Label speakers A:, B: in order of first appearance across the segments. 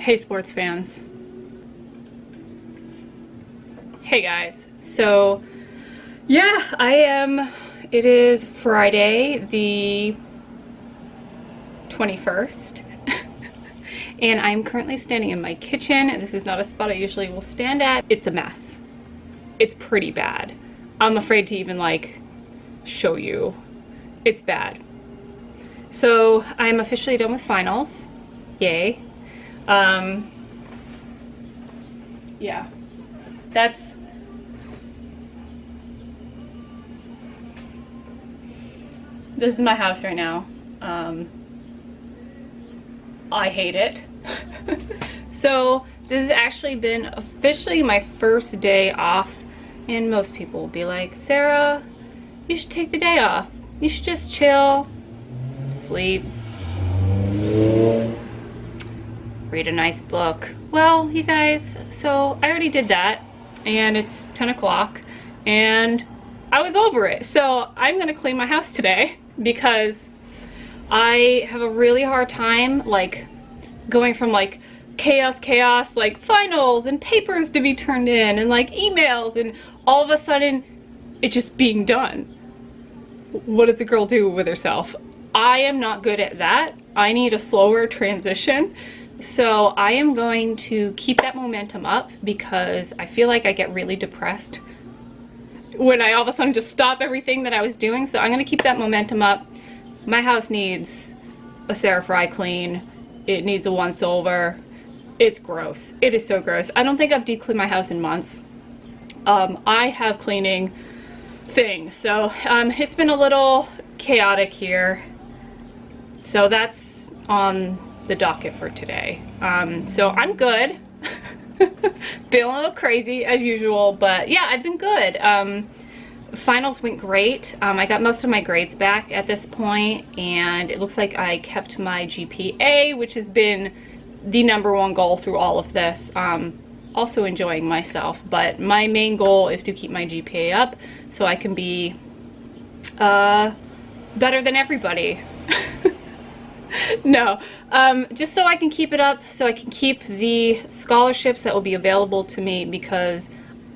A: Hey sports fans. Hey guys. So yeah, it is Friday the 21st and I'm currently standing in my kitchen. This is not a spot I usually will stand at. It's a mess. It's pretty bad. I'm afraid to even like show you. It's bad. So I'm officially done with finals. Yay. Yeah, this is my house right now. I hate it. So this has actually been officially my first day off, and most people will be like, Sarah, you should take the day off. You should just chill, sleep, read a nice book. Well, you guys, so I already did that, and it's 10 o'clock, and I was over it. So I'm gonna clean my house today because I have a really hard time like going from like chaos, like finals and papers to be turned in and like emails, and all of a sudden it just being done. What does a girl do with herself? I am not good at that. I need a slower transition. So I am going to keep that momentum up because I feel like I get really depressed when I all of a sudden just stop everything that I was doing. So I'm going to keep that momentum up. My house needs a Sarah Fry clean. It needs a once over. It's gross. It is so gross. I don't think I've deep cleaned my house in months. I have cleaning things. So it's been a little chaotic here. So that's on the docket for today. So I'm good. Feeling a little crazy as usual, but yeah, I've been good. Finals went great. I got most of my grades back at this point, and it looks like I kept my GPA, which has been the #1 goal through all of this. Also enjoying myself, but my main goal is to keep my GPA up so I can be better than everybody. No, just so I can keep it up, so I can keep the scholarships that will be available to me, because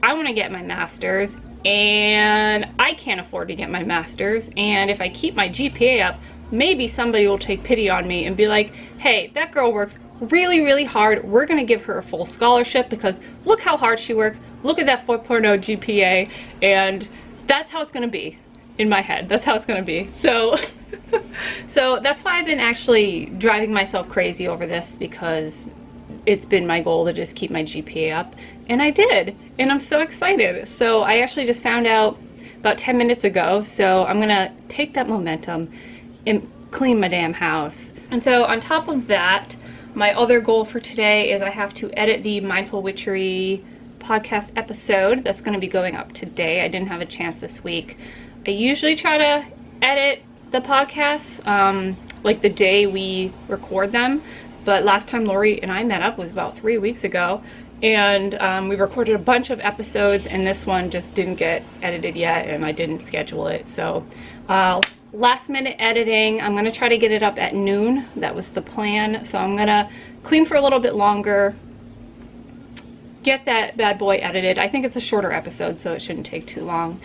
A: I want to get my master's and I can't afford to get my master's. And if I keep my GPA up, maybe somebody will take pity on me and be like, hey, that girl works really hard. We're going to give her a full scholarship because look how hard she works. Look at that 4.0 GPA. And that's how it's going to be in my head. That's how it's going to be. So so that's why I've been actually driving myself crazy over this, because it's been my goal to just keep my GPA up, and I did, and I'm so excited. So I actually just found out about 10 minutes ago, so I'm gonna take that momentum and clean my damn house. And so on top of that, my other goal for today is I have to edit the Mindful Witchery podcast episode that's going to be going up today. I didn't have a chance this week. I usually try to edit the podcasts like the day we record them, but last time Lori and I met up was about 3 weeks ago, and we recorded a bunch of episodes, and this one just didn't get edited yet, and I didn't schedule it. So last minute editing. I'm gonna try to get it up at noon. That was the plan. So I'm gonna clean for a little bit longer, get that bad boy edited. I think it's a shorter episode, so it shouldn't take too long.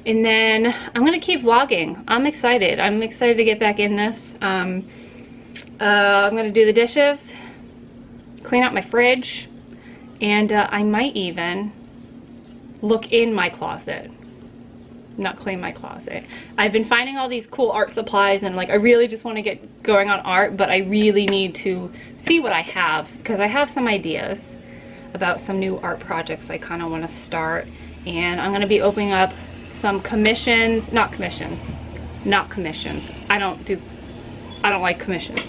A: And then I'm gonna keep vlogging. I'm excited. I'm excited to get back in this. I'm gonna do the dishes, clean out my fridge, and I might even look in my closet. Not clean my closet. I've been finding all these cool art supplies, and like I really just want to get going on art, but I really need to see what I have, because I have some ideas about some new art projects I kind of want to start. And I'm going to be opening up some commissions, not commissions. I don't like commissions.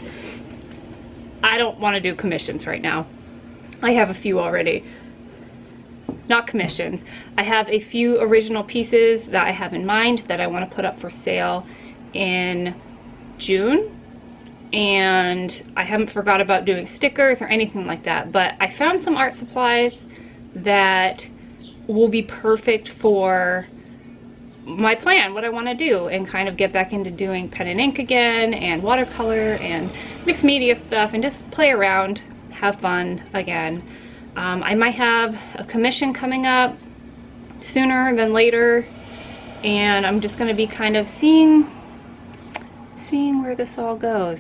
A: I don't want to do commissions right now. I have a few already. Not commissions. I have a few original pieces that I have in mind that I want to put up for sale in June. And I haven't forgot about doing stickers or anything like that. But I found some art supplies that will be perfect for my plan, what I want to do, and kind of get back into doing pen and ink again, and watercolor and mixed media stuff, and just play around, have fun again. I might have a commission coming up sooner than later, and I'm just going to be kind of seeing where this all goes.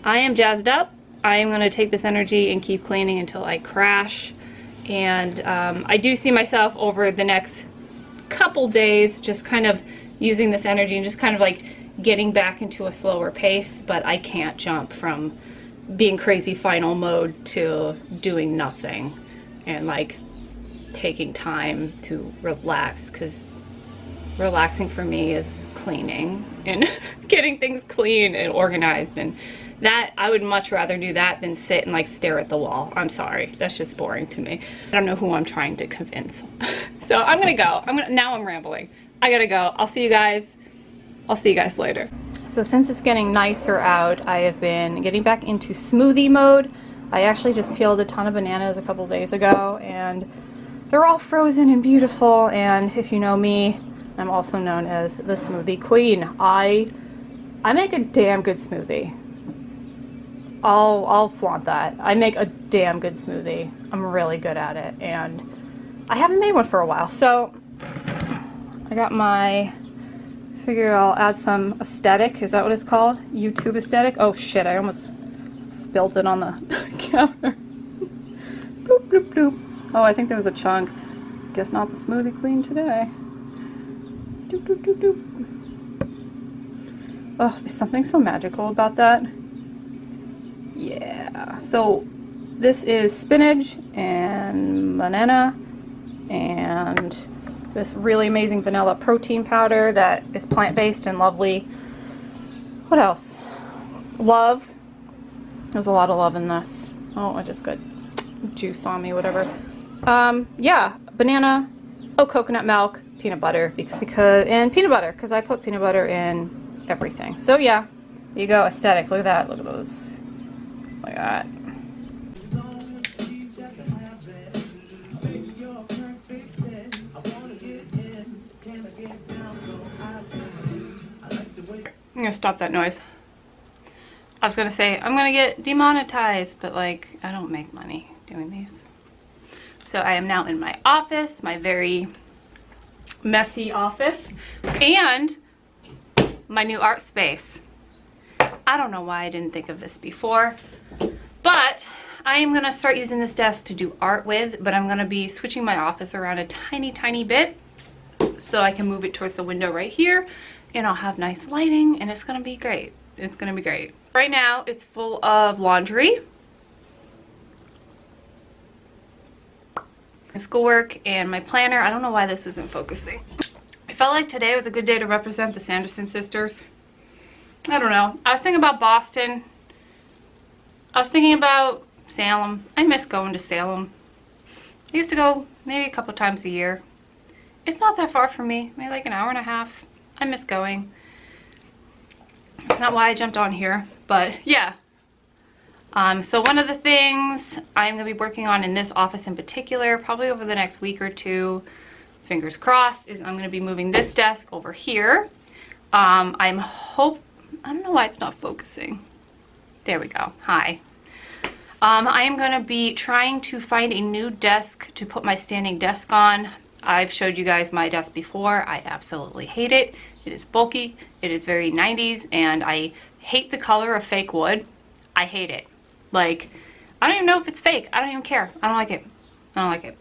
A: I am jazzed up. I am going to take this energy and keep cleaning until I crash. And I do see myself over the next couple days just kind of using this energy and just kind of like getting back into a slower pace, but I can't jump from being crazy final mode to doing nothing and like taking time to relax, because relaxing for me is cleaning and getting things clean and organized, and that I would much rather do that than sit and like stare at the wall. I'm sorry, that's just boring to me. I don't know who I'm trying to convince. So I'm gonna go. Now I'm rambling. I gotta go. I'll see you guys later. So since it's getting nicer out, I have been getting back into smoothie mode. I actually just peeled a ton of bananas a couple days ago, and they're all frozen and beautiful. And if you know me, I'm also known as the smoothie queen. I make a damn good smoothie. I'll flaunt that. I make a damn good smoothie. I'm really good at it, and I haven't made one for a while. So I got figured I'll add some aesthetic. Is that what it's called? YouTube aesthetic? Oh shit, I almost spilled it on the counter. Bloop, bloop, bloop. Oh, I think there was a chunk. Guess not the smoothie queen today. Doop, doop, doop, doop. Oh, there's something so magical about that. Yeah, so this is spinach and banana and this really amazing vanilla protein powder that is plant-based and lovely. What else? Love. There's a lot of love in this. Oh, I just got juice on me, whatever. Yeah, banana, coconut milk, peanut butter, and peanut butter, because I put peanut butter in everything. So yeah, there you go, aesthetic. Look at that, look at those. Look at that. I'm gonna stop that noise. I was gonna say I'm gonna get demonetized, but like I don't make money doing these. So I am now in my office, my very messy office, and my new art space. I don't know why I didn't think of this before, but I am gonna start using this desk to do art with, but I'm gonna be switching my office around a tiny bit so I can move it towards the window right here, and I'll have nice lighting, and it's gonna be great. It's gonna be great. Right now it's full of laundry, schoolwork, and my planner. I don't know why this isn't focusing. I felt like today was a good day to represent the Sanderson sisters. I don't know. I was thinking about Boston. I was thinking about Salem. I miss going to Salem. I used to go maybe a couple times a year. It's not that far from me, maybe like an hour and a half. I miss going. It's not why I jumped on here, but yeah. So one of the things I'm going to be working on in this office in particular, probably over the next week or two, fingers crossed, is I'm going to be moving this desk over here. I don't know why it's not focusing. There we go. Hi. I am going to be trying to find a new desk to put my standing desk on. I've showed you guys my desk before. I absolutely hate it. It is bulky. It is very 90s, and I hate the color of fake wood. I hate it. Like, I don't even know if it's fake. I don't even care. I don't like it. I don't like it.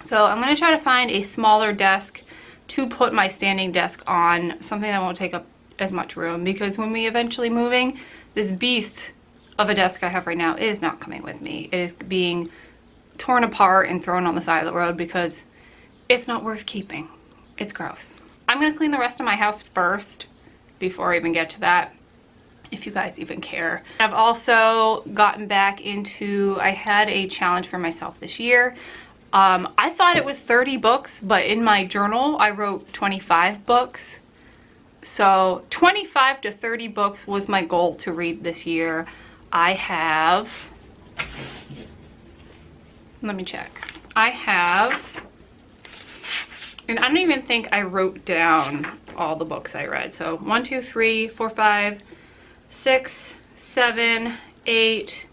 A: So I'm going to try to find a smaller desk to put my standing desk on, something that won't take up as much room, because when we eventually moving, this beast of a desk I have right now is not coming with me. It is being torn apart and thrown on the side of the road because it's not worth keeping. It's gross. I'm going to clean the rest of my house first before I even get to that, if you guys even care. I've also gotten back into, I had a challenge for myself this year. I thought it was 30 books, but in my journal I wrote 25 books. So 25 to 30 books was my goal to read this year. I have, let me check. I have, and I don't even think I wrote down all the books I read. So 1, 2, 3, 4, 5, 6, 7, 8,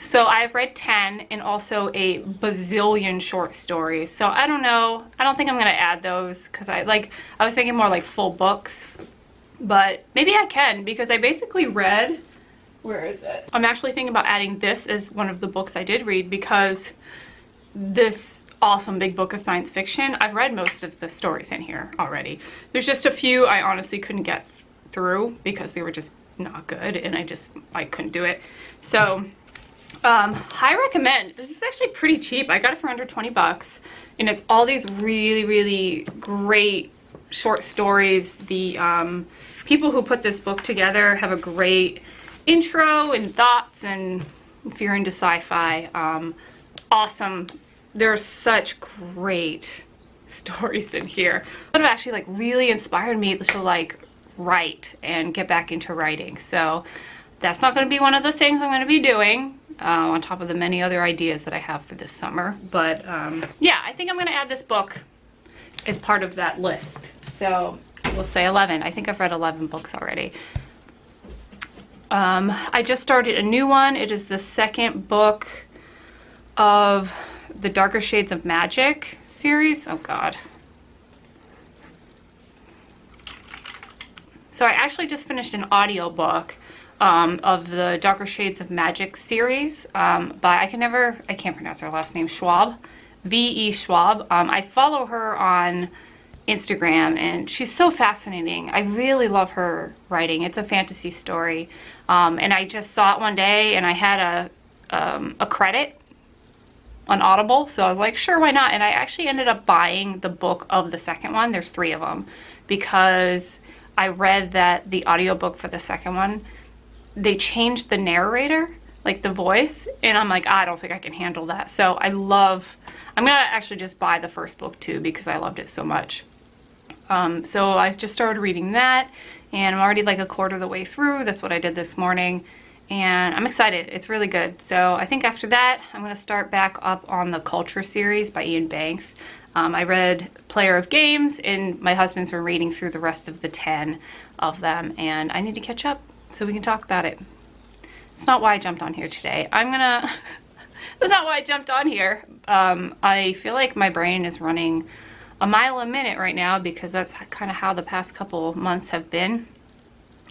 A: So I've read 10 and also a bazillion short stories. So I don't know. I don't think I'm gonna add those because I was thinking more like full books, but maybe I can because I basically read, where is it? I'm actually thinking about adding this as one of the books I did read because this awesome big book of science fiction, I've read most of the stories in here already. There's just a few I honestly couldn't get through because they were just not good and I couldn't do it. So I recommend. This is actually pretty cheap. I got it for under 20 bucks and it's all these really, really great short stories. The people who put this book together have a great intro and thoughts, and if you're into sci-fi, awesome. There's such great stories in here that have actually like really inspired me to like write and get back into writing. So that's not going to be one of the things I'm going to be doing on top of the many other ideas that I have for this summer. But yeah, I think I'm going to add this book as part of that list. So let's say 11. I think I've read 11 books already. I just started a new one. It is the second book of the Darker Shades of Magic series. Oh God. So I actually just finished an audiobook of the Darker Shades of Magic series by, I can't pronounce her last name, Schwab, V.E. Schwab. I follow her on Instagram and she's so fascinating. I really love her writing. It's a fantasy story. And I just saw it one day and I had a credit on Audible. So I was like, sure, why not? And I actually ended up buying the book of the second one. There's 3 of them because I read that the audiobook for the second one, they changed the narrator, like the voice, and I'm like, I don't think I can handle that. So I'm gonna actually just buy the first book too because I loved it so much. So I just started reading that and I'm already like a quarter of the way through. That's what I did this morning and I'm excited. It's really good. So I think after that, I'm gonna start back up on the Culture series by Ian Banks. I read Player of Games and my husband's been reading through the rest of the 10 of them and I need to catch up so we can talk about it. It's not why I jumped on here today. That's not why I jumped on here. I feel like my brain is running a mile a minute right now because that's kind of how the past couple months have been.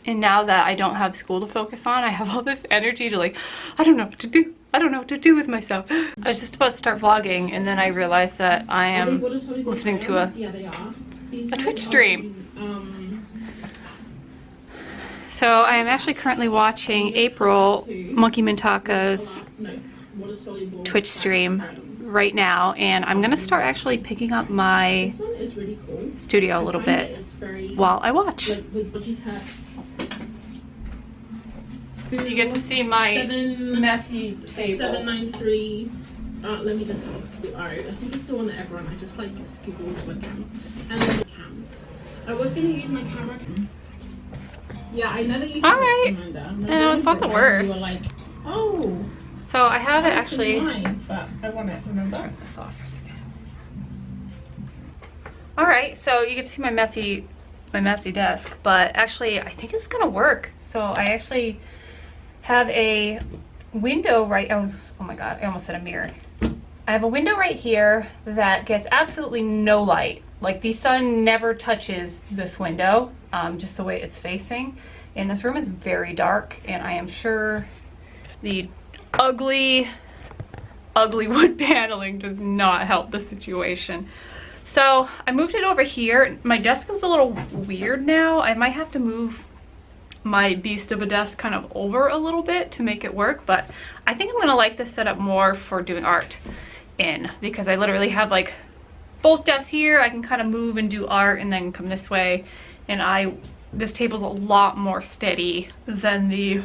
A: And now that I don't have school to focus on, I have all this energy to like, I don't know what to do. I don't know what to do with myself. I was just about to start vlogging and then I realized that I am listening to a Twitch stream. So I am actually currently watching April Monkey Mintaka's Twitch stream right now and I'm gonna start actually picking up my studio a little bit while I watch. You get to see my messy table. 793. Let me just go. Alright, I think it's the one that everyone. I just like googled webcams and then the cams. I was gonna use my camera. Yeah, I know that you. Alright. No, it's not the worst. You were like, oh. So I have it actually. Mine, but I want it. Remember. Turn this off for a second. Alright, so you get to see my messy desk, but actually I think it's gonna work. So I actually have a window oh my god, I almost said a mirror. I have a window right here that gets absolutely no light. Like the sun never touches this window, just the way it's facing. And this room is very dark and I am sure the ugly wood paneling does not help the situation. So I moved it over here. My desk is a little weird now. I might have to move my beast of a desk kind of over a little bit to make it work, but I think I'm gonna like this setup more for doing art in because I literally have like both desks here. I can kind of move and do art and then come this way, and this table's a lot more steady than the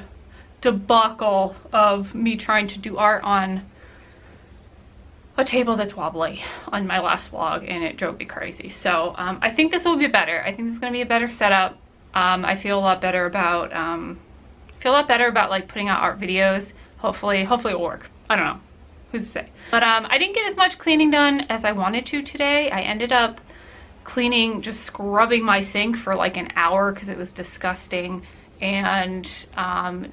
A: debacle of me trying to do art on a table that's wobbly on my last vlog, and it drove me crazy. So I think this will be better. I think this is gonna be a better setup. I feel a lot better about like putting out art videos. Hopefully it'll work. I don't know, who's to say. But I didn't get as much cleaning done as I wanted to today. I ended up cleaning, just scrubbing my sink for like an hour because it was disgusting. and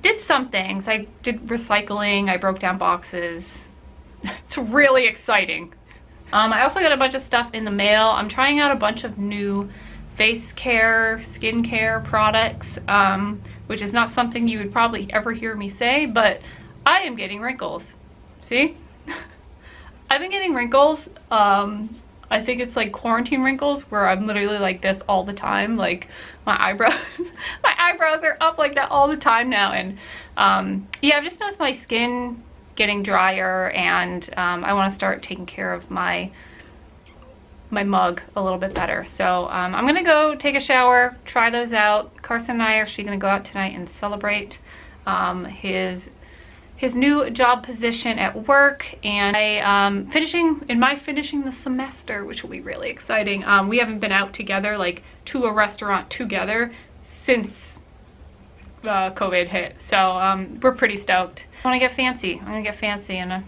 A: did some things. I did recycling, I broke down boxes. It's really exciting. I also got a bunch of stuff in the mail. I'm trying out a bunch of new face care, skin care products, which is not something you would probably ever hear me say, but I am getting wrinkles. See? I've been getting wrinkles. I think it's like quarantine wrinkles where I'm literally like this all the time. Like my eyebrows, my eyebrows are up like that all the time now. And yeah, I've just noticed my skin getting drier, and I want to start taking care of my mug a little bit better. So I'm gonna go take a shower, try those out. Carson and I are actually gonna go out tonight and celebrate his new job position at work, and I finishing the semester, which will be really exciting. We haven't been out together, like to a restaurant together, since COVID hit, so we're pretty stoked. I want to get fancy. I'm gonna get fancy and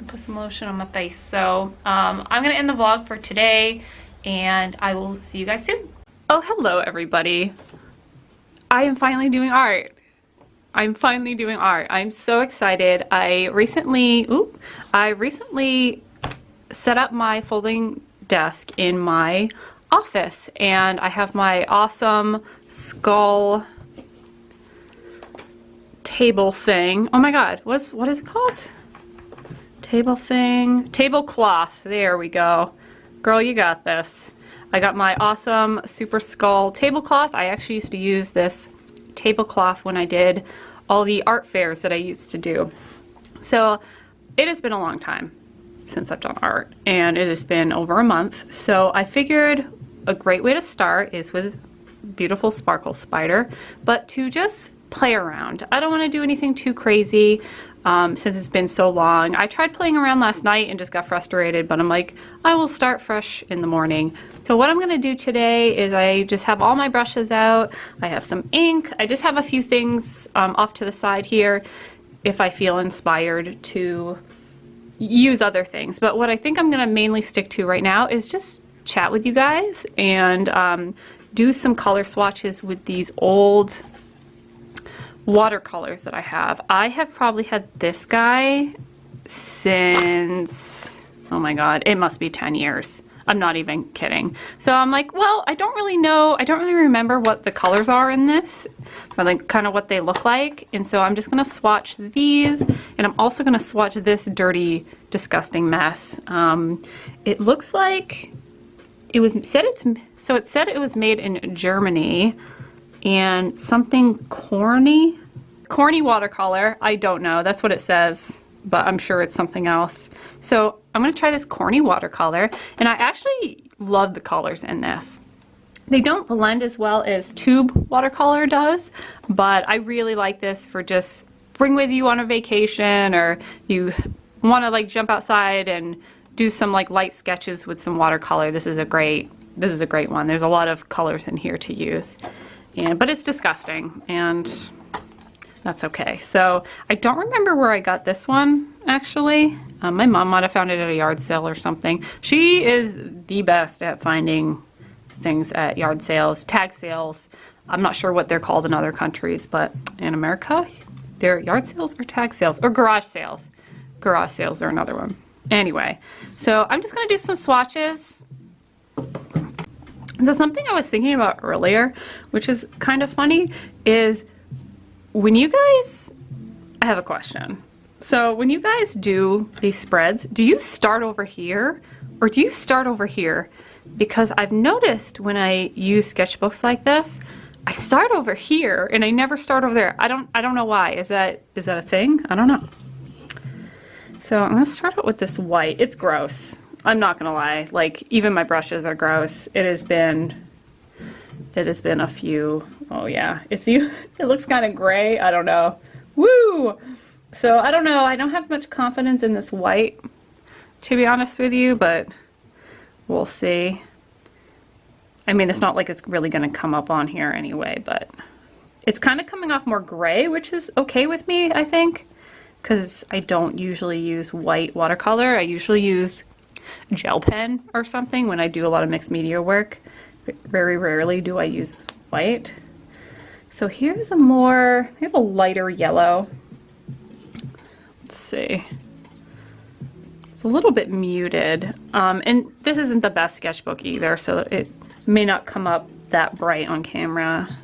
A: put some lotion on my face. So I'm gonna end the vlog for today, and I will see you guys soon. Oh, hello everybody. I am finally doing art. I'm finally doing art. I'm so excited. I recently set up my folding desk in my office, and I have my awesome skull table thing. Oh my god, what is it called? Table thing, tablecloth. There we go. Girl, you got this. I got my awesome super skull tablecloth. I actually used to use this tablecloth when I did all the art fairs that I used to do. So it has been a long time since I've done art, and it has been over a month. So I figured a great way to start is with beautiful sparkle spider, but to just play around. I don't want to do anything too crazy since it's been so long. I tried playing around last night and just got frustrated, but I'm like, I will start fresh in the morning. So what I'm going to do today is I just have all my brushes out. I have some ink. I just have a few things off to the side here if I feel inspired to use other things. But what I think I'm going to mainly stick to right now is just chat with you guys and do some color swatches with these old watercolors that I have. I have probably had this guy since, oh my god, it must be 10 years. I'm not even kidding. So I'm like, well, I don't really know, I don't really remember what the colors are in this, or like kind of what they look like. And so I'm just gonna swatch these, and I'm also gonna swatch this dirty, disgusting mess. It looks like it said it was made in Germany, and something corny watercolor. I don't know, that's what it says, but I'm sure it's something else. So I'm gonna try this corny watercolor, and I actually love the colors in this. They don't blend as well as tube watercolor does, but I really like this for just bring with you on a vacation, or you want to like jump outside and do some like light sketches with some watercolor. This is a great one. There's a lot of colors in here to use. But it's disgusting, and that's okay. So I don't remember where I got this one, actually. My mom might have found it at a yard sale or something. She is the best at finding things at yard sales, tag sales. I'm not sure what they're called in other countries, but in America, they're yard sales or tag sales or garage sales. Garage sales are another one. Anyway, so I'm just gonna do some swatches. So something I was thinking about earlier, which is kind of funny, is when you guys, I have a question. So when you guys do these spreads, do you start over here or do you start over here? Because I've noticed when I use sketchbooks like this, I start over here and I never start over there. I don't know why. Is that a thing? I don't know. So I'm gonna start out with this white. It's gross. I'm not gonna lie, like even my brushes are gross. It has been a few, oh yeah, it looks kind of gray, I don't know. Woo! So I don't know, I don't have much confidence in this white, to be honest with you, but we'll see. I mean, it's not like it's really gonna come up on here anyway, but it's kind of coming off more gray, which is okay with me, I think, because I don't usually use white watercolor. I usually use gel pen or something when I do a lot of mixed media work. Very rarely do I use white. So here's a lighter yellow. Let's see. It's a little bit muted. And this isn't the best sketchbook either, so it may not come up that bright on camera.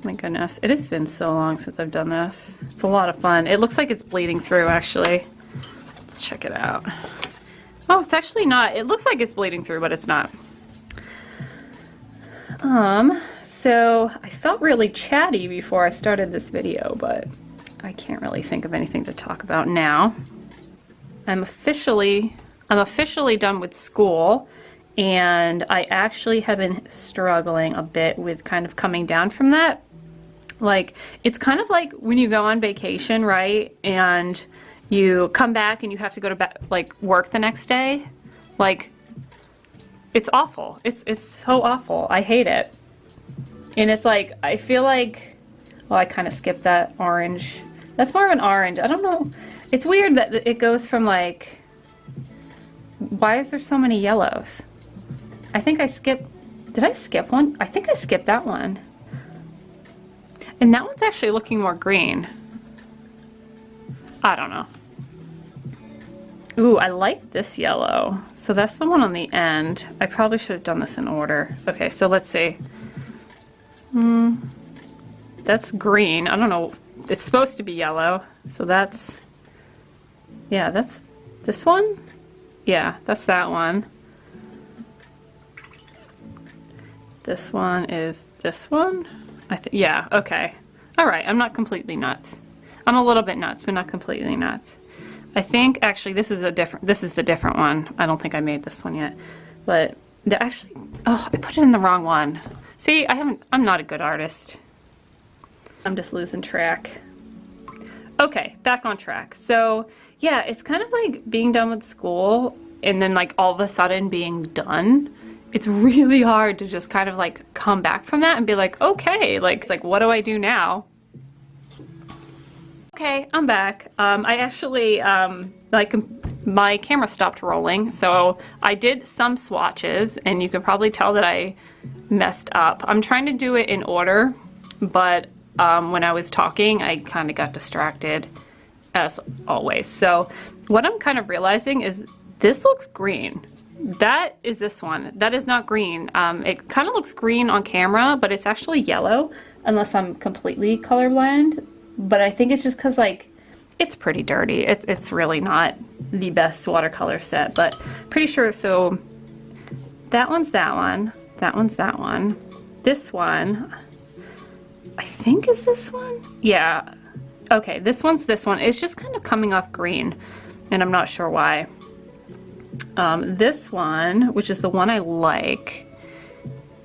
A: My goodness, it has been so long since I've done this. It's a lot of fun. It looks like it's bleeding through, actually. Let's check it out. Oh, it's actually not. It looks like it's bleeding through, but it's not. So I felt really chatty before I started this video, but I can't really think of anything to talk about now. I'm officially done with school, and I actually have been struggling a bit with kind of coming down from that. Like, it's kind of like when you go on vacation, right? And you come back and you have to go to like work the next day. Like, it's awful. It's so awful. I hate it. And it's like, I feel like, well, I kind of skipped that orange. That's more of an orange. I don't know. It's weird that it goes from like, why is there so many yellows? I think I skipped, did I skip one? I think I skipped that one. And that one's actually looking more green. I don't know. Ooh, I like this yellow. So that's the one on the end. I probably should have done this in order. Okay, so let's see. That's green. I don't know. It's supposed to be yellow. So that's, yeah, that's this one? Yeah, that's that one. This one is this one? Yeah, okay. All right, I'm not completely nuts. I'm a little bit nuts, but not completely nuts. I think actually this is the different one. I don't think I made this one yet. But actually, oh, I put it in the wrong one. See, I'm not a good artist. I'm just losing track. Okay, back on track. So yeah, it's kind of like being done with school and then like all of a sudden being done. It's really hard to just kind of like come back from that and be like, okay, like, it's like, what do I do now? Okay, I'm back. I actually, like, my camera stopped rolling, so I did some swatches, and you can probably tell that I messed up. I'm trying to do it in order, but when I was talking, I kind of got distracted, as always. So what I'm kind of realizing is this looks green. That is this one. That is not green. It kind of looks green on camera, but it's actually yellow, unless I'm completely colorblind. But I think it's just because, like, it's pretty dirty. It's really not the best watercolor set, but pretty sure. So that one's that one. That one's that one. This one, I think is this one. Yeah. Okay, this one's this one. It's just kind of coming off green, and I'm not sure why. This one, which is the one I like.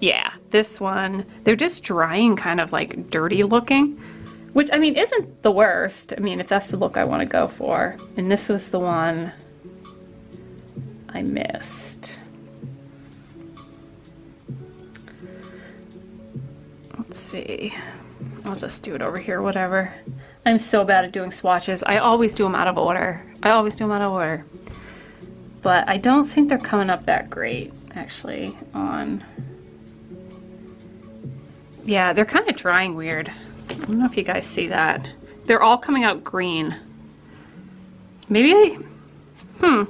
A: Yeah, this one. They're just drying kind of like dirty looking. Which, I mean, isn't the worst. I mean, if that's the look I want to go for. And this was the one I missed. Let's see. I'll just do it over here, whatever. I'm so bad at doing swatches. I always do them out of order. But I don't think they're coming up that great, actually, on... Yeah, they're kind of drying weird. I don't know if you guys see that. They're all coming out green. Maybe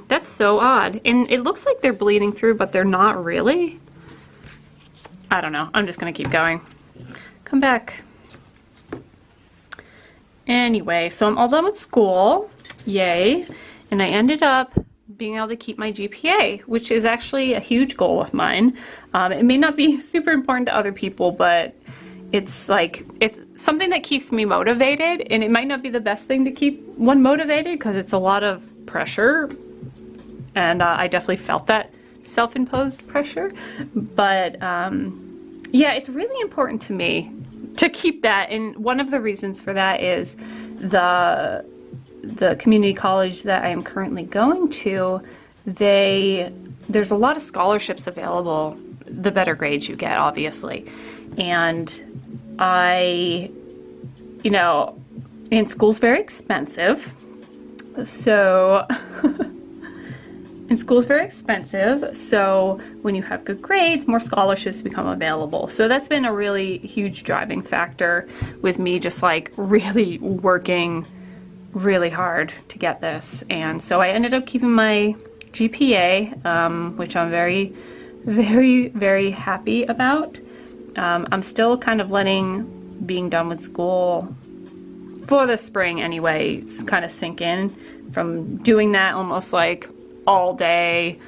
A: that's so odd. And it looks like they're bleeding through, but they're not really. I don't know. I'm just gonna keep going. Come back. Anyway, so I'm all done with school. Yay. And I ended up being able to keep my GPA, which is actually a huge goal of mine. It may not be super important to other people, but it's like, it's something that keeps me motivated, and it might not be the best thing to keep one motivated because it's a lot of pressure, and I definitely felt that self-imposed pressure, but yeah, it's really important to me to keep that, and one of the reasons for that is the community college that I am currently going to, there's a lot of scholarships available, the better grades you get, obviously, and and school's very expensive, so And school's very expensive, so when you have good grades, more scholarships become available. So that's been a really huge driving factor with me just like really working really hard to get this. And so I ended up keeping my GPA, which I'm very, very, very happy about. I'm still kind of letting being done with school for the spring anyway kind of sink in, from doing that almost like all day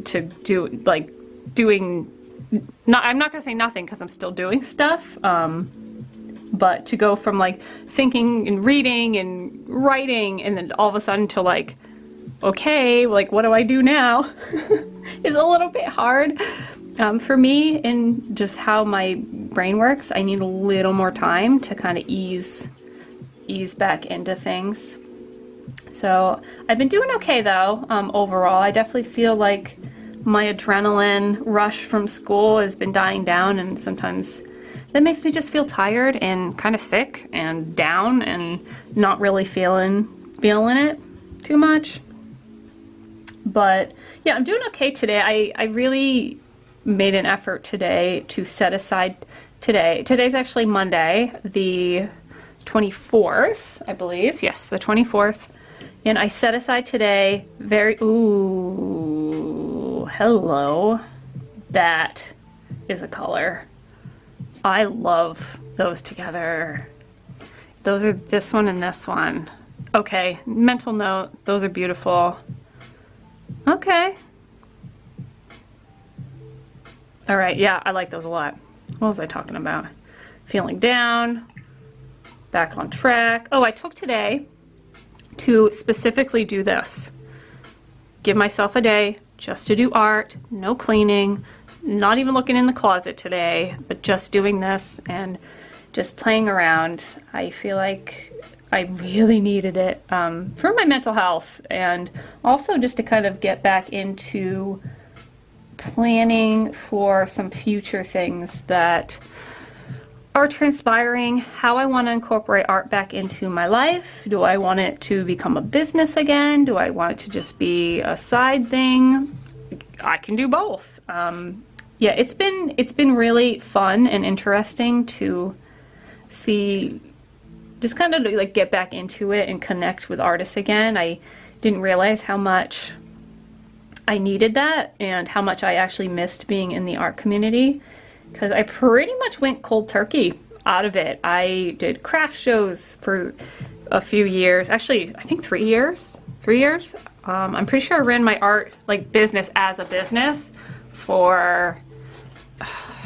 A: to doing not, I'm not gonna say nothing because I'm still doing stuff, but to go from like thinking and reading and writing and then all of a sudden to like, okay, like what do I do now is a little bit hard for me, and just how my brain works. I need a little more time to kind of ease back into things. So I've been doing okay though, overall. I definitely feel like my adrenaline rush from school has been dying down, and sometimes that makes me just feel tired and kind of sick and down and not really feeling it too much. But yeah, I'm doing okay today. I really made an effort today to set aside today. Today's actually Monday, the 24th, I believe. Yes, the 24th. And I set aside today ooh, hello. That is a color. I love those together. Those are this one and this one. Okay, mental note, those are beautiful. Okay. All right, yeah, I like those a lot. What was I talking about? Feeling down, back on track. Oh, I took today to specifically do this. Give myself a day just to do art, no cleaning, not even looking in the closet today, but just doing this and just playing around. I feel like I really needed it for my mental health, and also just to kind of get back into planning for some future things that are transpiring, how I want to incorporate art back into my life. Do I want it to become a business again? Do I want it to just be a side thing? I can do both. Yeah, it's been really fun and interesting to see, just kind of like get back into it and connect with artists again. I didn't realize how much I needed that and how much I actually missed being in the art community, because I pretty much went cold turkey out of it. I did craft shows for a few years, actually I think 3 years. I'm pretty sure I ran my art like business as a business for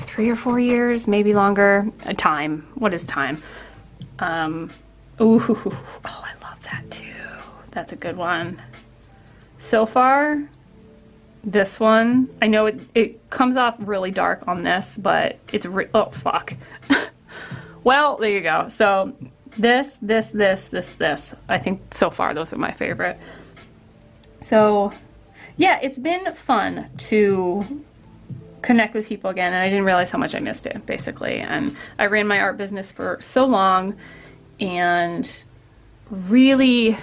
A: 3 or 4 years, maybe longer. Time, what is time? Ooh, oh, I love that too. That's a good one. So far, this one, I know it comes off really dark on this, but it's oh fuck. Well, there you go. So this. I think so far those are my favorite. So yeah, it's been fun to connect with people again, and I didn't realize how much I missed it, basically. And I ran my art business for so long, and really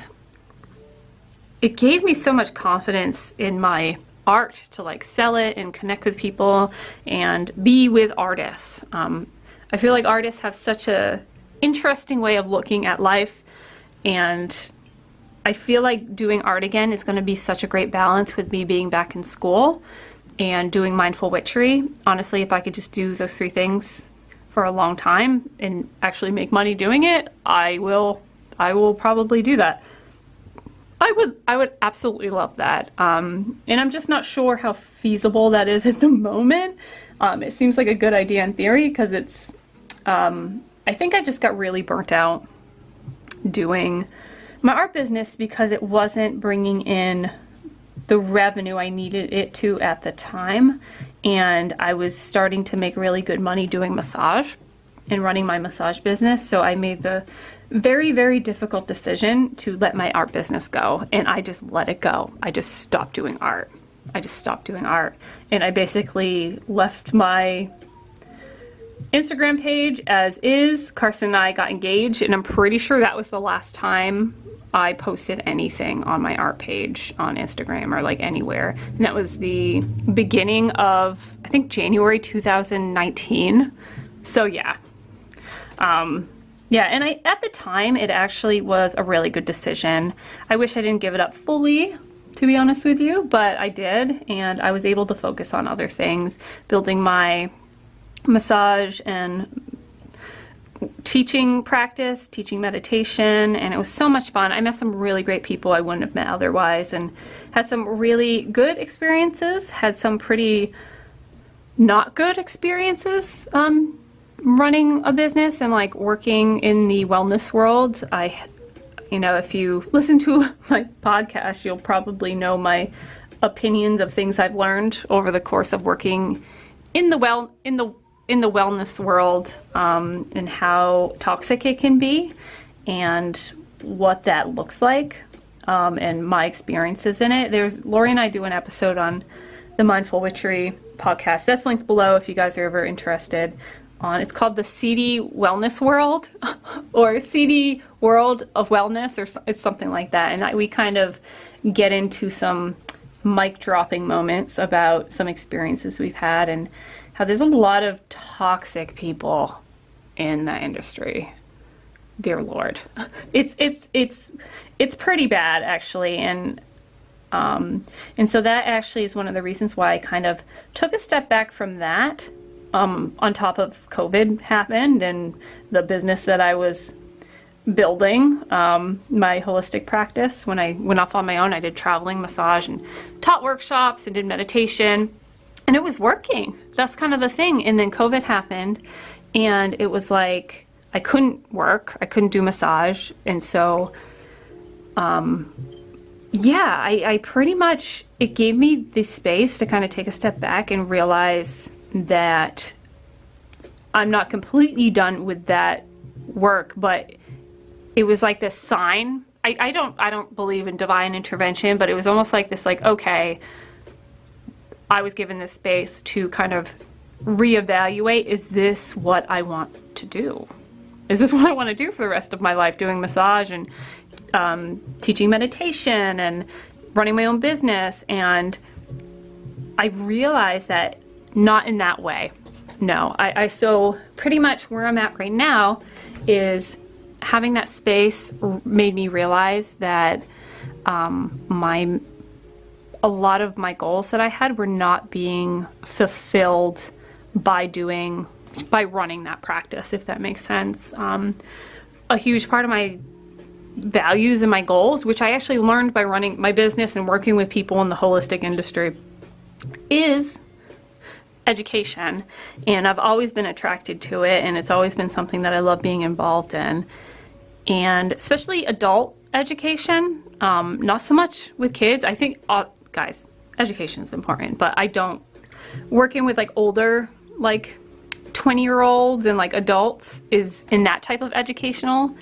A: it gave me so much confidence in my art to like sell it and connect with people and be with artists. I feel like artists have such a interesting way of looking at life, and I feel like doing art again is going to be such a great balance with me being back in school and doing mindful witchery. Honestly, if I could just do those 3 things for a long time and actually make money doing it, I will probably do that. I would absolutely love that. And I'm just not sure how feasible that is at the moment. It seems like a good idea in theory, because it's, I think I just got really burnt out doing my art business because it wasn't bringing in the revenue I needed it to at the time. And I was starting to make really good money doing massage and running my massage business. So I made the very, very difficult decision to let my art business go, and I just let it go. I just stopped doing art. And I basically left my Instagram page as is. Carson and I got engaged, and I'm pretty sure that was the last time I posted anything on my art page on Instagram or like anywhere. And that was the beginning of, I think, January 2019. So yeah. Yeah, and at the time, it actually was a really good decision. I wish I didn't give it up fully, to be honest with you, but I did, and I was able to focus on other things, building my massage and teaching practice, teaching meditation, and it was so much fun. I met some really great people I wouldn't have met otherwise, and had some really good experiences, had some pretty not good experiences running a business and like working in the wellness world. You know, if you listen to my podcast, you'll probably know my opinions of things I've learned over the course of working in the wellness world, and how toxic it can be and what that looks like, and my experiences in it. Lori and I do an episode on the Mindful Witchery podcast. That's linked below if you guys are ever interested. It's called the Seedy Wellness World or Seedy World of Wellness, or it's something like that. And we kind of get into some mic dropping moments about some experiences we've had and how there's a lot of toxic people in that industry. Dear Lord. It's pretty bad, actually. And so that actually is one of the reasons why I kind of took a step back from that. On top of COVID happened and the business that I was building, my holistic practice. When I went off on my own, I did traveling massage and taught workshops and did meditation, and it was working. That's kind of the thing. And then COVID happened, and it was like I couldn't work, I couldn't do massage, and so yeah, I pretty much, it gave me the space to kind of take a step back and realize that I'm not completely done with that work, but it was like this sign. I don't believe in divine intervention, but it was almost like this, like, okay, I was given this space to kind of reevaluate, is this what I want to do? Is this what I want to do for the rest of my life, doing massage and teaching meditation and running my own business? And I realized that not in that way. No, so pretty much where I'm at right now is having that space made me realize that a lot of my goals that I had were not being fulfilled by running that practice, if that makes sense. A huge part of my values and my goals, which I actually learned by running my business and working with people in the holistic industry, is education. And I've always been attracted to it, and it's always been something that I love being involved in. And especially adult education, not so much with kids. I think, guys, education is important, but working with like older, like 20-year-olds and like adults is in that type of educational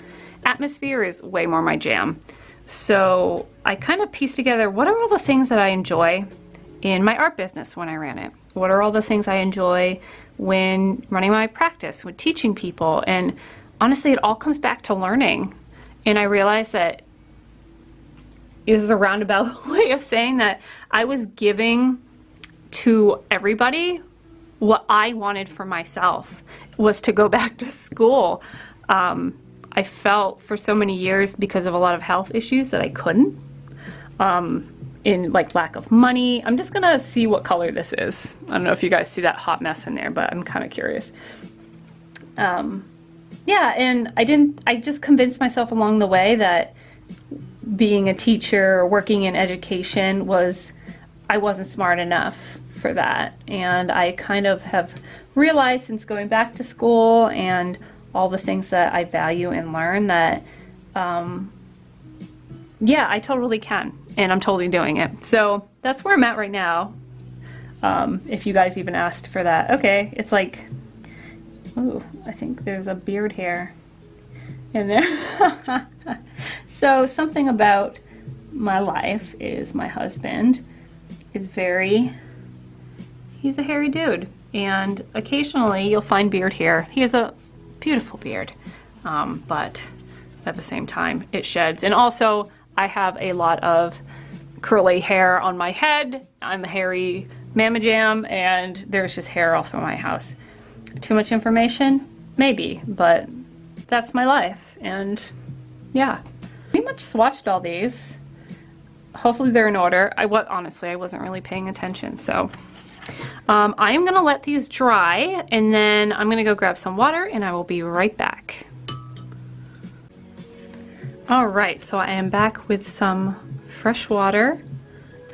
A: atmosphere is way more my jam. So I kind of pieced together, what are all the things that I enjoy in my art business when I ran it? What are all the things I enjoy when running my practice, when teaching people? And honestly, it all comes back to learning. And I realized that this is a roundabout way of saying that I was giving to everybody what I wanted for myself, was to go back to school. I felt for so many years, because of a lot of health issues, that I couldn't. In like lack of money. I'm just gonna see what color this is. I don't know if you guys see that hot mess in there, but I'm kind of curious. Yeah, and I just convinced myself along the way that being a teacher or working in education I wasn't smart enough for that. And I kind of have realized since going back to school and all the things that I value and learn that, yeah, I totally can. And I'm totally doing it. So that's where I'm at right now. If you guys even asked for that. Okay, it's like, ooh, I think there's a beard hair in there. So something about my life is my husband is he's a hairy dude. and occasionally you'll find beard here. He has a beautiful beard, but at the same time it sheds. And also I have a lot of curly hair on my head. I'm a hairy mamma jam, and there's just hair all through my house. Too much information? Maybe, but that's my life. And yeah, pretty much swatched all these. Hopefully they're in order. Honestly, I wasn't really paying attention, so I am gonna let these dry, and then I'm gonna go grab some water, and I will be right back. All right, so I am back with some fresh water,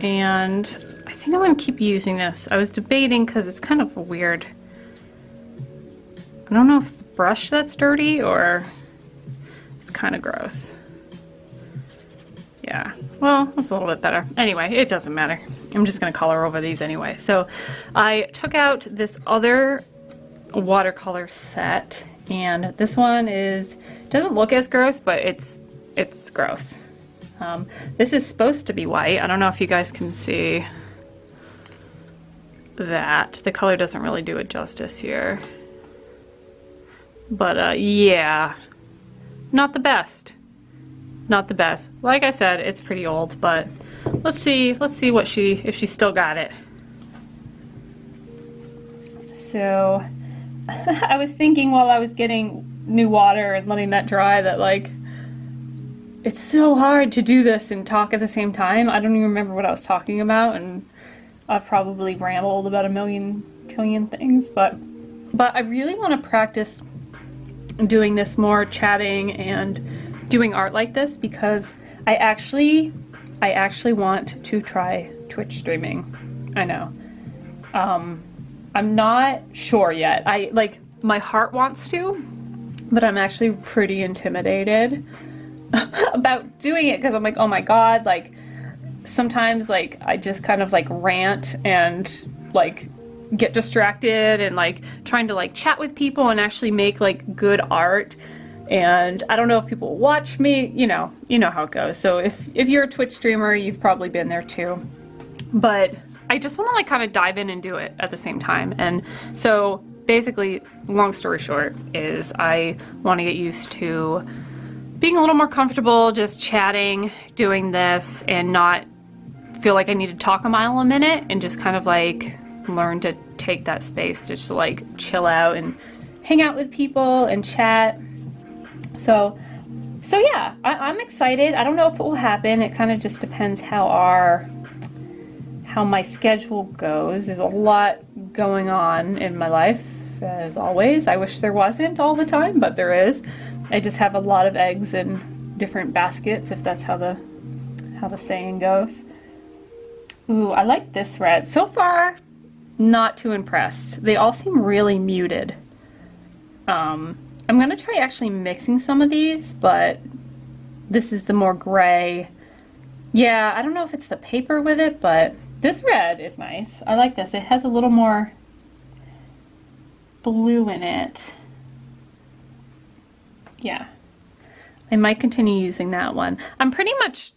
A: and I think I'm gonna keep using this. I was debating because it's kind of weird. I don't know if it's the brush that's dirty or it's kind of gross. Yeah, well, that's a little bit better. Anyway, it doesn't matter. I'm just gonna color over these anyway. So I took out this other watercolor set, and this one doesn't look as gross, but it's gross. This is supposed to be white. I don't know if you guys can see that. The color doesn't really do it justice here. But yeah, not the best. Not the best. Like I said, it's pretty old, but let's see if she still got it. So I was thinking while I was getting new water and letting that dry that, like, it's so hard to do this and talk at the same time. I don't even remember what I was talking about, and I've probably rambled about a million things, but I really want to practice doing this more, chatting and doing art like this, because I actually want to try Twitch streaming. I know. I'm not sure yet. My heart wants to, but I'm actually pretty intimidated about doing it, because I'm like, oh my god, like sometimes like I just kind of like rant and like get distracted and like trying to like chat with people and actually make like good art, and I don't know if people watch me, you know how it goes. So if you're a Twitch streamer, you've probably been there too, but I just want to like kind of dive in and do it at the same time. And so basically, long story short, is I want to get used to being a little more comfortable just chatting, doing this, and not feel like I need to talk a mile a minute, and just kind of like learn to take that space to just like chill out and hang out with people and chat. So yeah, I'm excited. I don't know if it will happen. It kind of just depends how my schedule goes. There's a lot going on in my life, as always. I wish there wasn't all the time, but there is. I just have a lot of eggs in different baskets, if that's how the saying goes. Ooh, I like this red. So far, not too impressed. They all seem really muted. I'm gonna try actually mixing some of these, but this is the more gray. Yeah, I don't know if it's the paper with it, but this red is nice. I like this. It has a little more blue in it. Yeah, I might continue using that one. I'm pretty much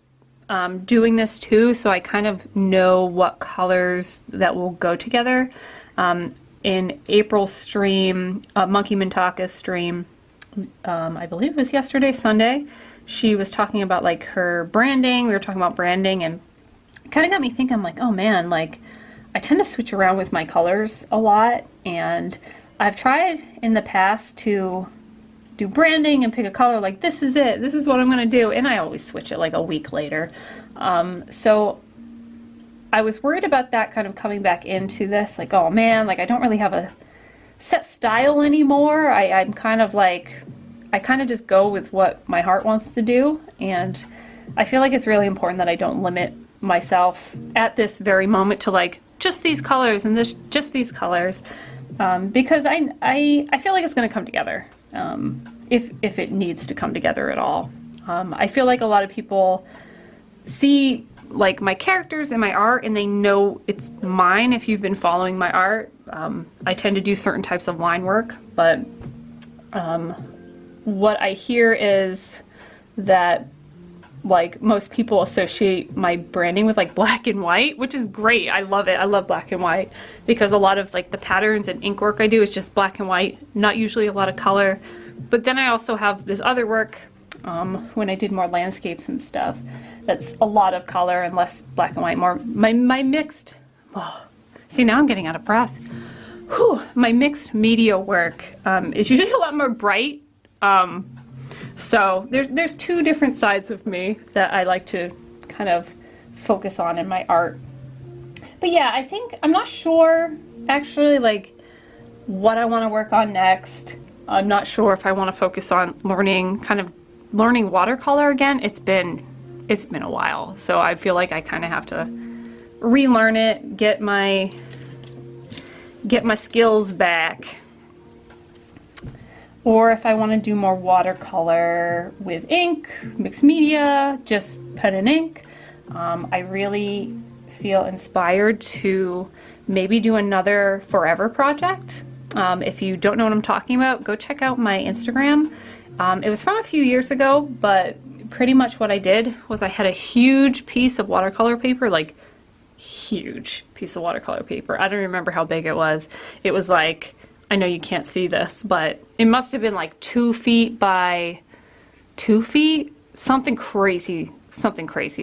A: doing this too, so I kind of know what colors that will go together. In April's stream, Monkey Mintaka's stream, I believe it was yesterday, Sunday, she was talking about like her branding. We were talking about branding, and it kind of got me thinking. I'm like, oh man, like I tend to switch around with my colors a lot, and I've tried in the past to do branding and pick a color like this is it, this is what I'm gonna do, and I always switch it like a week later. So I was worried about that kind of coming back into this, like, oh man, like I don't really have a set style anymore. I'm kind of like, I kind of just go with what my heart wants to do, and I feel like it's really important that I don't limit myself at this very moment to like just these colors and just these colors, because I feel like it's gonna come together. If it needs to come together at all. I feel like a lot of people see like my characters and my art, and they know it's mine if you've been following my art. I tend to do certain types of line work, but what I hear is that like most people associate my branding with like black and white, which is great. I love it. I love black and white because a lot of like the patterns and ink work I do is just black and white, not usually a lot of color. But then I also have this other work when I did more landscapes and stuff that's a lot of color and less black and white, more my mixed, oh, see now I'm getting out of breath. Whew, my mixed media work is usually a lot more bright. So there's two different sides of me that I like to kind of focus on in my art. But yeah, I think, I'm not sure actually like what I want to work on next. I'm not sure if I want to focus on learning watercolor again. It's been a while, so I feel like I kind of have to relearn it, get my skills back. Or if I want to do more watercolor with ink, mixed media, just pen and ink. I really feel inspired to maybe do another forever project. If you don't know what I'm talking about, go check out my Instagram. It was from a few years ago, but pretty much what I did was I had a huge piece of watercolor paper, like huge piece of watercolor paper. I don't remember how big it was. It was like, I know you can't see this, but it must have been like 2 feet by 2 feet, something crazy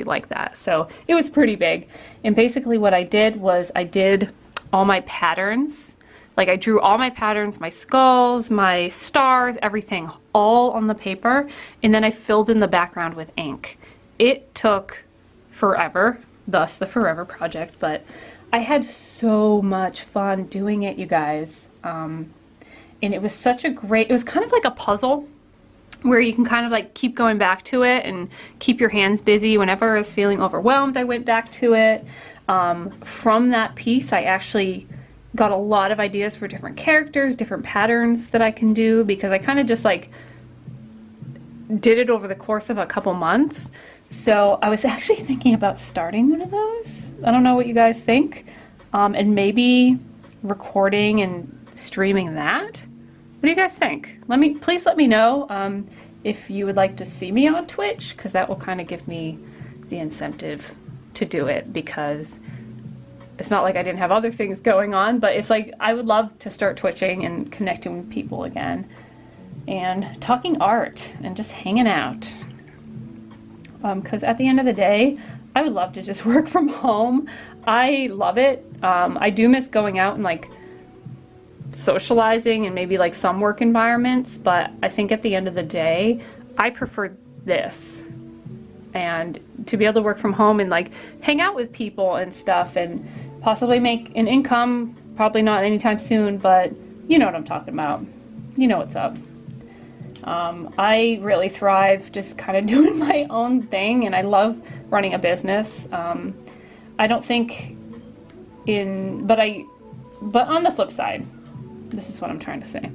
A: like that. So it was pretty big. And basically what I did was I did all my patterns. Like I drew all my patterns, my skulls, my stars, everything, all on the paper. And then I filled in the background with ink. It took forever, thus the forever project, but I had so much fun doing it, you guys. And it was such a great, it was kind of like a puzzle where you can kind of like keep going back to it and keep your hands busy. Whenever I was feeling overwhelmed, I went back to it. From that piece, I actually got a lot of ideas for different characters, different patterns that I can do, because I kind of just like did it over the course of a couple months. So I was actually thinking about starting one of those. I don't know what you guys think. And maybe recording and streaming that. What do you guys think? Please let me know if you would like to see me on Twitch, because that will kind of give me the incentive to do it, because it's not like I didn't have other things going on, but it's like I would love to start twitching and connecting with people again and talking art and just hanging out. Because at the end of the day, I would love to just work from home. I love it. I do miss going out and like socializing and maybe like some work environments, but I think at the end of the day, I prefer this. And to be able to work from home and like hang out with people and stuff and possibly make an income, probably not anytime soon, but you know what I'm talking about. You know what's up. I really thrive just kind of doing my own thing, and I love running a business. I don't think but on the flip side, this is what I'm trying to say.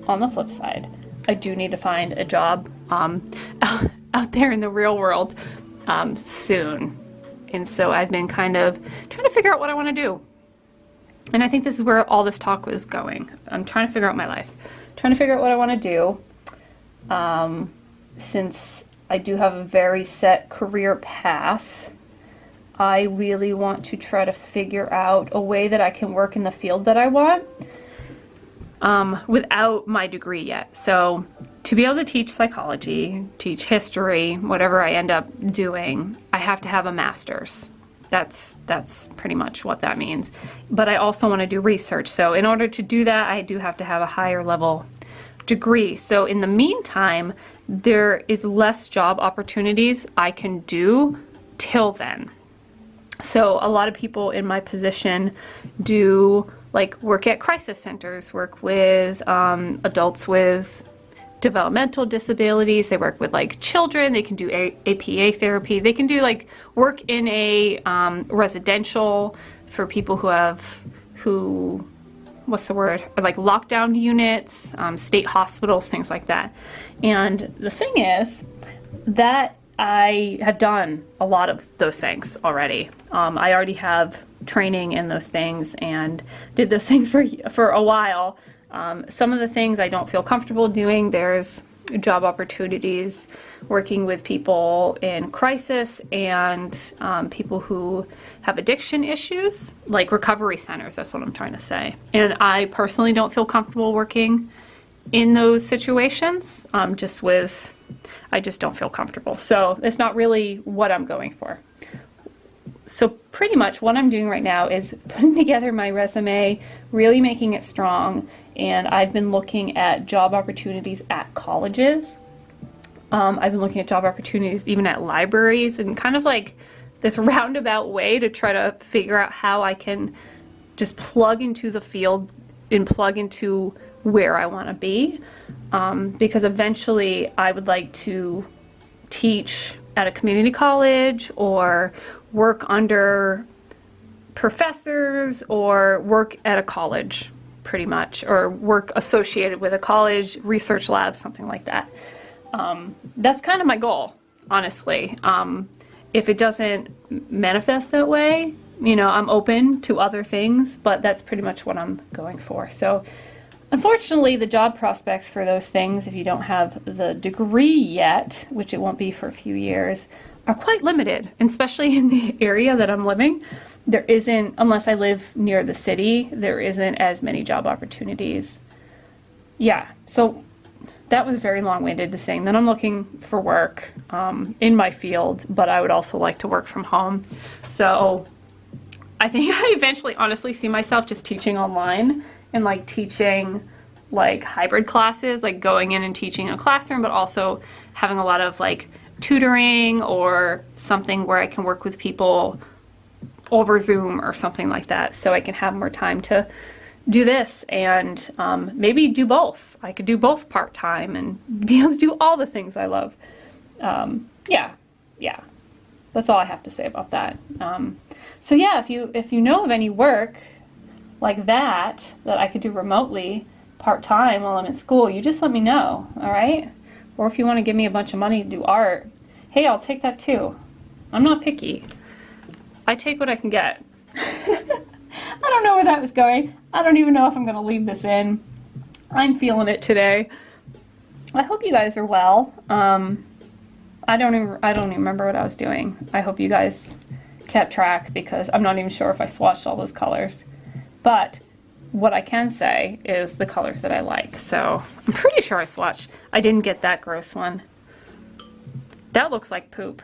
A: On the flip side, I do need to find a job out there in the real world soon. And so I've been kind of trying to figure out what I want to do. And I think this is where all this talk was going. I'm trying to figure out my life. Trying to figure out what I want to do. Since I do have a very set career path, I really want to try to figure out a way that I can work in the field that I want without my degree yet. So to be able to teach psychology, teach history, whatever I end up doing, I have to have a master's. That's pretty much what that means. But I also want to do research. So in order to do that, I do have to have a higher level degree. So in the meantime, there is less job opportunities I can do till then. So a lot of people in my position do like work at crisis centers, work with adults with developmental disabilities. They work with like children. They can do APA therapy. They can do like work in a residential for people who what's the word? Like lockdown units, state hospitals, things like that. And the thing is that I have done a lot of those things already. I already have training in those things and did those things for a while. Some of the things I don't feel comfortable doing. There's job opportunities working with people in crisis and people who have addiction issues, like recovery centers, that's what I'm trying to say. And I personally don't feel comfortable working in those situations, I just don't feel comfortable. So it's not really what I'm going for. So pretty much what I'm doing right now is putting together my resume, really making it strong, and I've been looking at job opportunities at colleges. I've been looking at job opportunities even at libraries, and kind of like this roundabout way to try to figure out how I can just plug into the field and plug into where I want to be, because eventually I would like to teach at a community college or work under professors or work at a college pretty much, or work associated with a college, research lab, something like that. That's kind of my goal, honestly. If it doesn't manifest that way, you know, I'm open to other things, but that's pretty much what I'm going for. So unfortunately, the job prospects for those things, if you don't have the degree yet, which it won't be for a few years, are quite limited, especially in the area that I'm living. There isn't, unless I live near the city, there isn't as many job opportunities. Yeah, so that was very long-winded to saying that I'm looking for work in my field, but I would also like to work from home. So I think I eventually honestly see myself just teaching online and like teaching like hybrid classes, like going in and teaching in a classroom, but also having a lot of like tutoring or something where I can work with people over Zoom or something like that, so I can have more time to do this and maybe do both. I could do both part-time and be able to do all the things I love. Yeah, that's all I have to say about that. So yeah, if you know of any work like that I could do remotely part-time while I'm in school, you just let me know, all right? Or if you want to give me a bunch of money to do art, hey, I'll take that too. I'm not picky. I take what I can get. I don't know where that was going. I don't even know if I'm going to leave this in. I'm feeling it today. I hope you guys are well. I don't even remember what I was doing. I hope you guys kept track, because I'm not even sure if I swatched all those colors. But what I can say is the colors that I like. So I'm pretty sure I swatched. I didn't get that gross one. That looks like poop.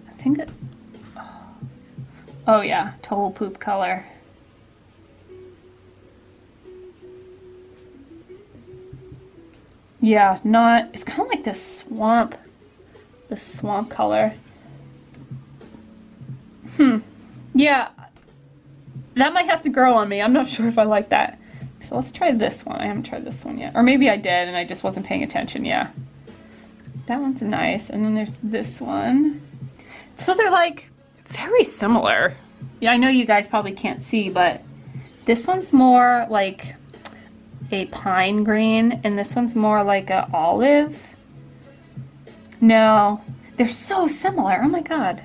A: I think it, oh yeah, total poop color. Yeah, not, it's kind of like this swamp color. Yeah, that might have to grow on me. I'm not sure if I like that. So let's try this one. I haven't tried this one yet. Or maybe I did and I just wasn't paying attention. Yeah. That one's nice. And then there's this one. So they're like very similar. Yeah, I know you guys probably can't see, but this one's more like a pine green and this one's more like a olive. No, they're so similar. Oh my God.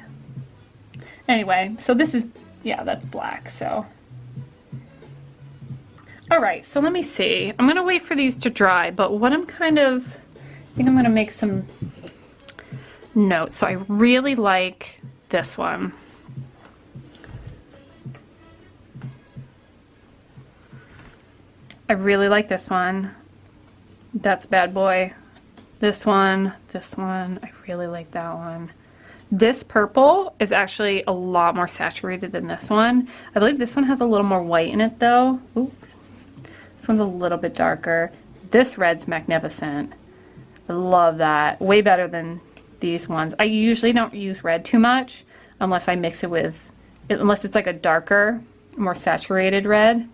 A: Anyway, so this is, yeah, that's black, so. All right, so let me see. I'm gonna wait for these to dry, but what I'm kind of, I think I'm gonna make some notes. So I really like this one. I really like this one. That's Bad Boy. This one, I really like that one. This purple is actually a lot more saturated than this one. I believe this one has a little more white in it though. Ooh. This one's a little bit darker. This red's magnificent. I love that. Way better than these ones. I usually don't use red too much unless I mix it with, unless it's like a darker, more saturated red.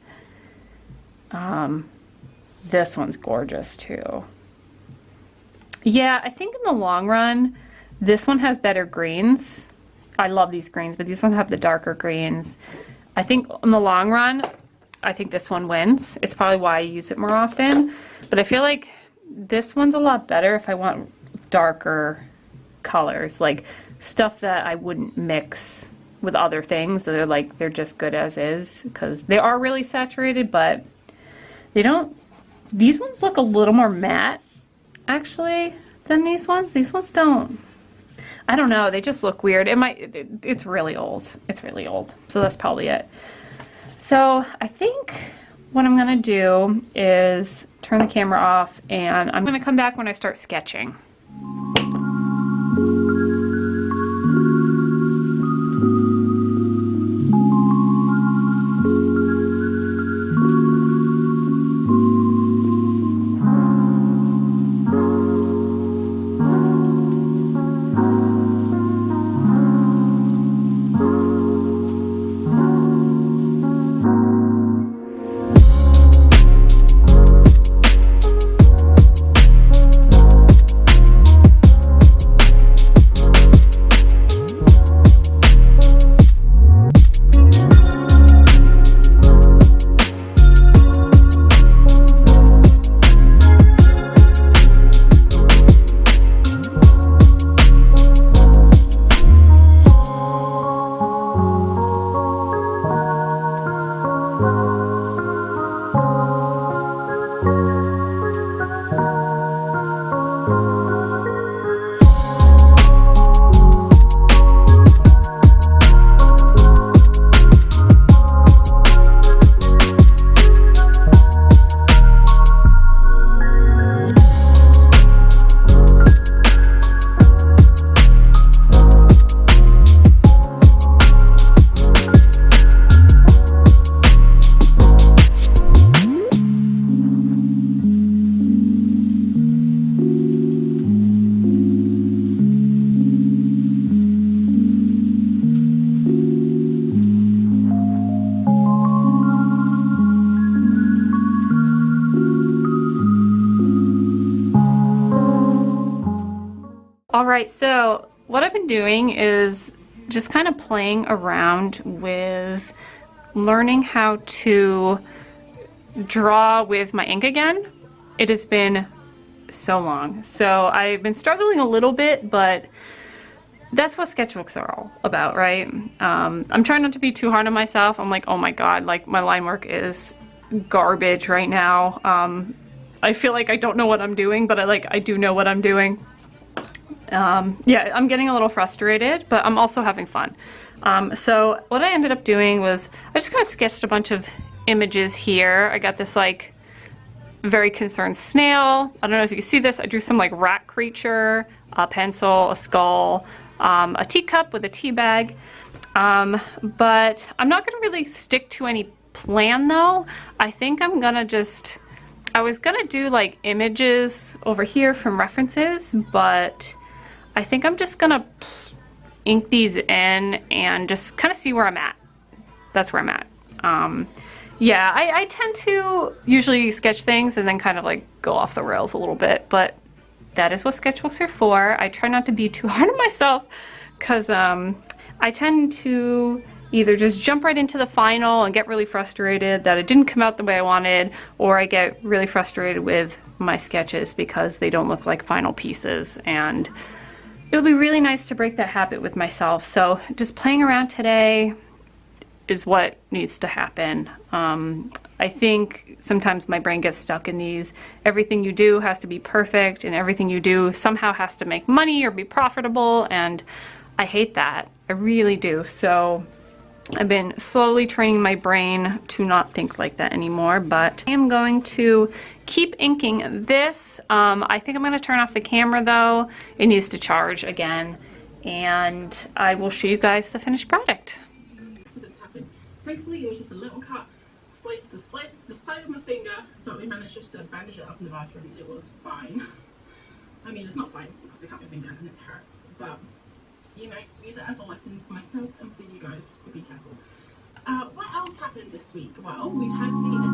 A: This one's gorgeous too. Yeah, I think in the long run, this one has better greens. I love these greens, but these ones have the darker greens. I think in the long run, I think this one wins. It's probably why I use it more often. But I feel like this one's a lot better if I want darker colors, like stuff that I wouldn't mix with other things that are like, they're just good as is, because they are really saturated, but they don't These ones look a little more matte, actually, than these ones. These ones don't. I don't know, they just look weird. It's really old. It's really old. So that's probably it. So I think what I'm gonna do is turn the camera off and I'm gonna come back when I start sketching. Alright, so what I've been doing is just kind of playing around with learning how to draw with my ink again. It has been so long. So I've been struggling a little bit, but that's what sketchbooks are all about, right? I'm trying not to be too hard on myself. I'm like, oh my god, like my line work is garbage right now. I feel like I don't know what I'm doing, but I do know what I'm doing. Yeah, I'm getting a little frustrated, but I'm also having fun. So what I ended up doing was I just kind of sketched a bunch of images here. I got this like very concerned snail. I don't know if you can see this. I drew some like rat creature, a pencil, a skull, a teacup with a tea bag. But I'm not gonna really stick to any plan though. I think I'm gonna just, I was gonna do like images over here from references, but I think I'm just gonna ink these in and just kind of see where I'm at. That's where I'm at. Yeah, I tend to usually sketch things and then kind of like go off the rails a little bit, but that is what sketchbooks are for. I try not to be too hard on myself because I tend to either just jump right into the final and get really frustrated that it didn't come out the way I wanted, or I get really frustrated with my sketches because they don't look like final pieces, and it would be really nice to break that habit with myself. So just playing around today is what needs to happen. I think sometimes my brain gets stuck in these, everything you do has to be perfect and everything you do somehow has to make money or be profitable, and I hate that. I really do. So I've been slowly training my brain to not think like that anymore, but I am going to keep inking this. I think I'm going to turn off the camera though. It needs to charge again, and I will show you guys the finished product.
B: Thankfully, it was just a little cut, sliced the side of my finger, but we managed just to bandage it up in the bathroom. It was fine. I mean, it's not fine because I cut my finger and it hurts, but you know, use it as a lesson for myself and for you guys just to be careful. What else happened this week? Well, we had the